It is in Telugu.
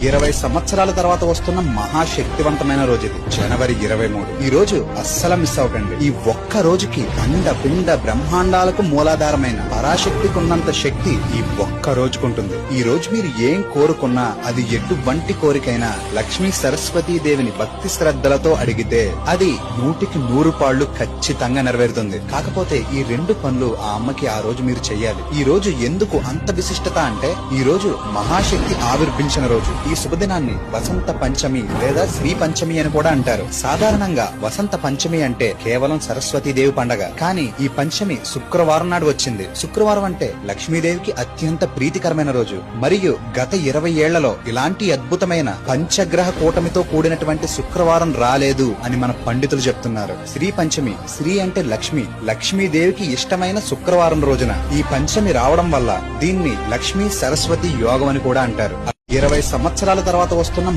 20 సంవత్సరాల తర్వాత వస్తున్న మహాశక్తివంతమైన రోజు ఇది జనవరి 23. ఈ రోజు అస్సలు మిస్ అవ్వకండి. ఈ ఒక్క రోజుకి అండ పిండ బ్రహ్మాండాలకు మూలాధారమైన పరాశక్తికి ఉన్నంత శక్తి ఈ ఒక్క రోజుకుంటుంది. ఈ రోజు మీరు ఏం కోరుకున్నా అది ఎటువంటి కోరికైనా లక్ష్మీ సరస్వతీ దేవిని భక్తి శ్రద్ధలతో అడిగితే అది 100కి 100 పాళ్లు ఖచ్చితంగా నెరవేరుతుంది. కాకపోతే ఈ 2 పనులు ఆ అమ్మకి ఆ రోజు మీరు చెయ్యాలి. ఈ రోజు ఎందుకు అంత విశిష్టత అంటే ఈ రోజు మహాశక్తి ఆవిర్భించిన రోజు. ఈ శుభదినాన్ని వసంత పంచమి లేదా శ్రీ పంచమి అని కూడా అంటారు. సాధారణంగా వసంత పంచమి అంటే కేవలం సరస్వతీదేవి పండగ. కానీ ఈ పంచమి శుక్రవారం నాడు వచ్చింది. శుక్రవారం అంటే లక్ష్మీదేవికి అత్యంత ప్రీతికరమైన రోజు. మరియు గత 20 ఏళ్లలో ఇలాంటి అద్భుతమైన పంచగ్రహ కూటమితో కూడినటువంటి శుక్రవారం రాలేదు అని మన పండితులు చెప్తున్నారు. శ్రీ పంచమి, శ్రీ అంటే లక్ష్మి, లక్ష్మీదేవికి ఇష్టమైన శుక్రవారం రోజున ఈ పంచమి రావడం వల్ల దీన్ని లక్ష్మీ సరస్వతి యోగం అని కూడా అంటారు. 20 సంవత్సరాల తర్వాత వస్తున్న